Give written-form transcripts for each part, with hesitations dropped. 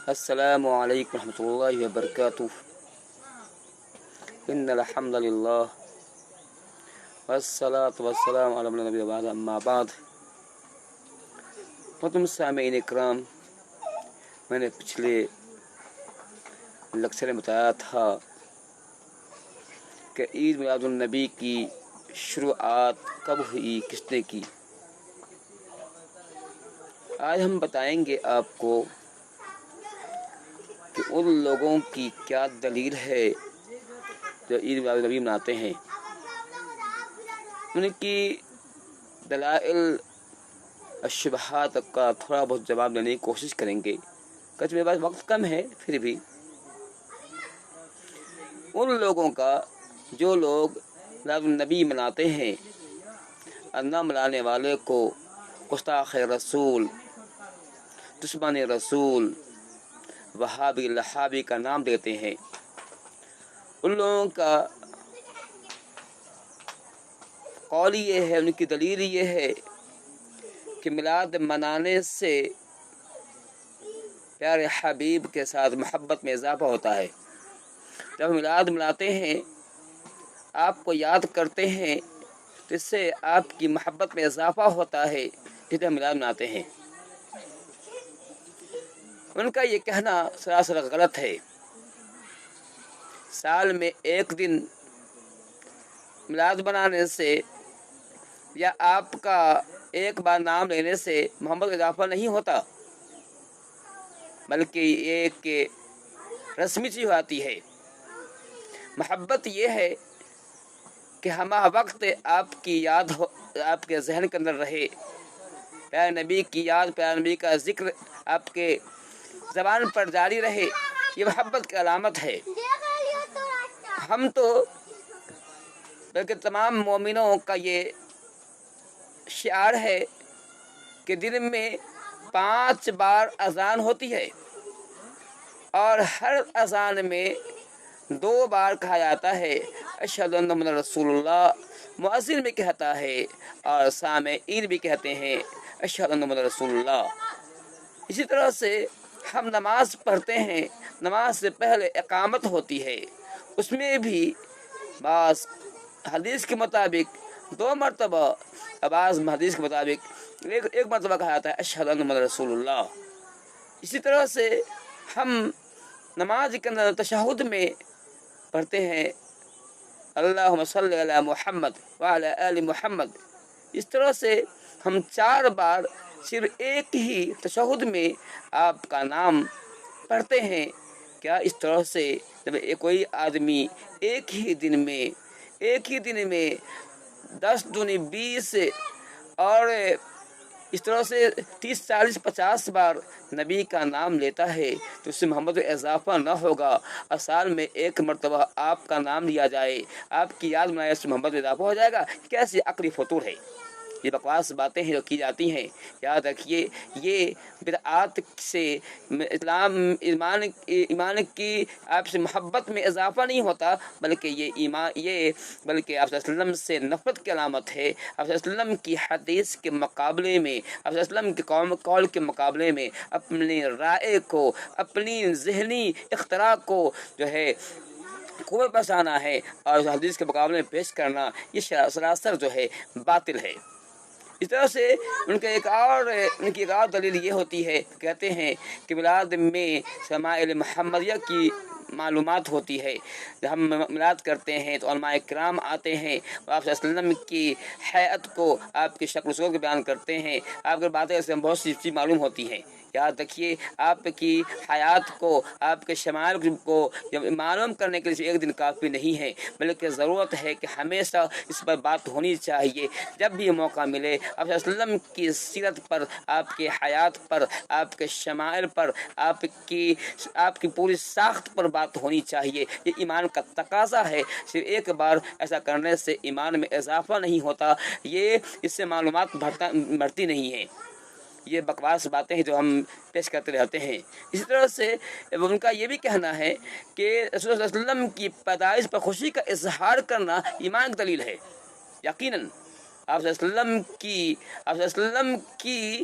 السلام علیکم ورحمۃ اللہ وبرکاتہ۔ ان الحمد للہ والصلاۃ والسلام علی نبی بعد اما بعد۔ محترم سامعین اکرام، میں نے پچھلے لیکچر میں بتایا تھا کہ عید میلاد النبی کی شروعات کب ہوئی، کس نے کی۔ آج ہم بتائیں گے آپ کو کہ ان لوگوں کی کیا دلیل ہے جو عید میلاد النبی مناتے ہیں۔ ان کی دلائل الشبہات کا تھوڑا بہت جواب دینے کی کوشش کریں گے، کچھ میرے پاس وقت کم ہے پھر بھی۔ ان لوگوں کا جو لوگ میلاد النبی مناتے ہیں اور نہ منانے والے کو گستاخ رسول، دشمن رسول، وہابی لہابی کا نام دیتے ہیں، ان لوگوں کا قول یہ ہے، ان کی دلیل یہ ہے کہ میلاد منانے سے پیارے حبیب کے ساتھ محبت میں اضافہ ہوتا ہے۔ جب میلاد مناتے ہیں، آپ کو یاد کرتے ہیں، تو اس سے آپ کی محبت میں اضافہ ہوتا ہے، اس لیے میلاد مناتے ہیں۔ ان کا یہ کہنا سراسر غلط ہے۔ سال میں ایک دن میلاد منانے سے یا آپ کا ایک بار نام لینے سے محبت کا اضافہ نہیں ہوتا، بلکہ یہ ایک رسمی چیز آتی ہے۔ محبت یہ ہے کہ ہمہ وقت آپ کی یاد ہو، آپ کے ذہن کے اندر رہے، پیارے نبی کی یاد، پیارے نبی کا ذکر آپ کے زبان پر جاری رہے، یہ محبت کی علامت ہے۔ ہم تو بلکہ تمام مومنوں کا یہ شعار ہے کہ دن میں 5 بار اذان ہوتی ہے اور ہر اذان میں 2 بار کہا جاتا ہے اشہد ان محمد رسول اللہ۔ مؤذن بھی کہتا ہے اور سامعین بھی کہتے ہیں اشہد ان محمد رسول اللہ۔ اسی طرح سے ہم نماز پڑھتے ہیں، نماز سے پہلے اقامت ہوتی ہے، اس میں بھی بعض حدیث کے مطابق 2 مرتبہ، بعض حدیث کے مطابق ایک مرتبہ کہا جاتا ہے اشہد ان محمد رسول اللہ۔ اسی طرح سے ہم نماز کے اندر تشہد میں پڑھتے ہیں اللہم صلی علی محمد وعلی آل محمد۔ اس طرح سے ہم 4 بار صرف ایک ہی تشہد میں آپ کا نام پڑھتے ہیں۔ کیا اس طرح سے جب کوئی آدمی ایک ہی دن میں 10 دونی 20 اور اس طرح سے 30 40 50 بار نبی کا نام لیتا ہے تو اس سے محبت میں اضافہ نہ ہوگا، اور سال میں ایک مرتبہ آپ کا نام لیا جائے، آپ کی یاد میں سے محبت میں اضافہ ہو جائے گا؟ کیسی عقلی فطور ہے؟ یہ بکواس باتیں ہیں جو کی جاتی ہیں۔ یاد رکھیے، یہ بدعات سے ایمان کی آپ سے محبت میں اضافہ نہیں ہوتا، بلکہ بلکہ آپ صلی اللہ علیہ وسلم سے نفرت کی علامت ہے۔ آپ صلی اللہ علیہ وسلم کی حدیث کے مقابلے میں، آپ صلی اللہ علیہ وسلم کے قول کے مقابلے میں اپنی رائے کو، اپنی ذہنی اختراع کو جو ہے قوت بسانا ہے اور حدیث کے مقابلے میں پیش کرنا، یہ سراسر جو ہے باطل ہے۔ اس طرح سے ان کی ایک اور دلیل یہ ہوتی ہے، کہتے ہیں کہ میلاد میں شمائل محمدیہ کی معلومات ہوتی ہے۔ جب ہم میلاد کرتے ہیں تو علماء کرام آتے ہیں اور آپ صلی اللہ علیہ وسلم کی حیات کو، آپ کی شکل و صورت کو بیان کرتے ہیں، آپ کی باتیں سے بہت سی چیز معلوم ہوتی ہیں۔ یاد رکھیے، آپ کی حیات کو، آپ کے شمائل کو معلوم کرنے کے لیے ایک دن کافی نہیں ہے، بلکہ ضرورت ہے کہ ہمیشہ اس پر بات ہونی چاہیے۔ جب بھی موقع ملے آپ صلی اللہ علیہ وسلم کی سیرت پر، آپ کی حیات پر، آپ کے شمائل پر، آپ کی پوری ساخت پر بات ہونی چاہیے۔ یہ ایمان کا تقاضا ہے۔ صرف ایک بار ایسا کرنے سے ایمان میں اضافہ نہیں ہوتا، اس سے معلومات بڑھتی نہیں ہیں۔ یہ بکواس باتیں ہیں جو ہم پیش کرتے رہتے ہیں۔ اسی طرح سے ان کا یہ بھی کہنا ہے کہ رسول اللہ صلی اللہ علیہ وسلم کی پیدائش پر خوشی کا اظہار کرنا ایمان کی دلیل ہے۔ یقیناً آپ صلی اللہ علیہ وسلم کی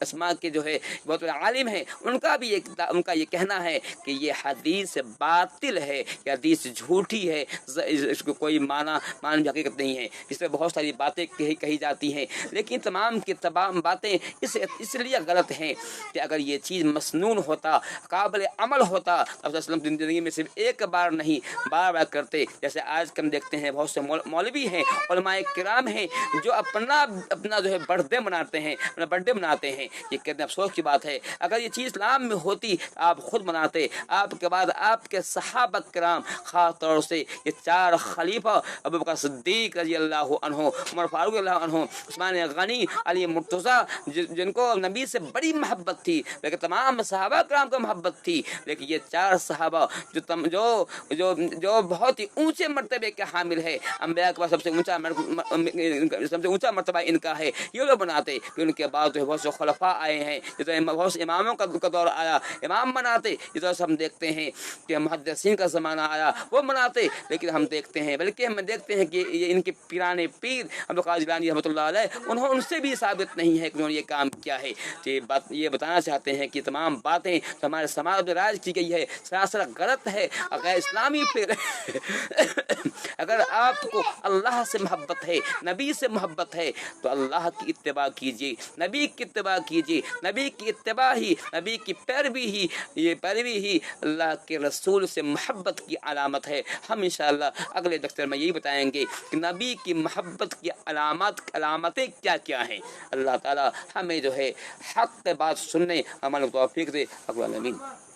اسما کے جو ہے بہت بڑے عالم ہیں، ان کا یہ کہنا ہے کہ یہ حدیث باطل ہے، یہ حدیث جھوٹی ہے، اس کو کوئی معنی کی حقیقت نہیں ہے، اس میں بہت ساری باتیں کہی جاتی ہیں، لیکن تمام کی تمام باتیں اس لیے غلط ہیں کہ اگر یہ چیز مسنون ہوتا، قابل عمل ہوتا، اب وسلم زندگی میں صرف ایک بار نہیں بار بار کرتے. جیسے آج کم دیکھتے ہیں بہت سے مولوی ہیں، علماء کرام ہیں جو اپنا جو ہے برتھ ڈے مناتے ہیں. یہ کتنے افسوس کی بات ہے. اگر یہ چیز اسلام میں ہوتی آپ خود مناتے. آپ کے بعد آپ کے صحابہ کرام، خاص طور سے یہ 4 خلیفہ ابوبکر صدیق رضی اللہ عنہ، عمر فاروق رضی اللہ عنہ، عثمان غنی، علی مرتضیٰ، جن کو نبی سے بڑی محبت تھی، لیکن تمام صحابہ کرام کو محبت تھی، لیکن یہ 4 صحابہ جو بہت ہی اونچے مرتبے کے حامل ہے، انبیاء کے پاس سب سے اونچا مرتبہ ان کا ہے، یہ لوگ بناتے. پھر ان کے بعد جو بہت سے خلفاء آئے ہیں، بہت سے اماموں کا دور آیا، امام مناتے. اس طرح سے ہم دیکھتے ہیں کہ محدثین کا زمانہ آیا، وہ مناتے. لیکن ہم دیکھتے ہیں کہ یہ ان کے پیرانے پیر عبد القادر جیلانی رحمۃ اللہ علیہ، ان سے بھی ثابت نہیں ہے کہ انہوں نے یہ کام کیا ہے. یہ بتانا چاہتے ہیں کہ تمام باتیں جو ہمارے سماج میں راج کی گئی ہے سراسر غلط ہے، غیر اسلامی پھر اگر آپ کو اللہ سے محبت ہے، نبی سے محبت ہے، تو اللہ کی اتباع کیجیے، نبی کی اتباع کیجیے. نبی کی اتباع ہی، نبی کی پیروی ہی اللہ کے رسول سے محبت کی علامت ہے. ہم انشاءاللہ اگلے لیکچر میں یہی بتائیں گے کہ نبی کی محبت کی علامتیں کیا کیا ہیں. اللہ تعالی ہمیں جو ہے حق بات سننے عمل توفیق دے. اقبال امین.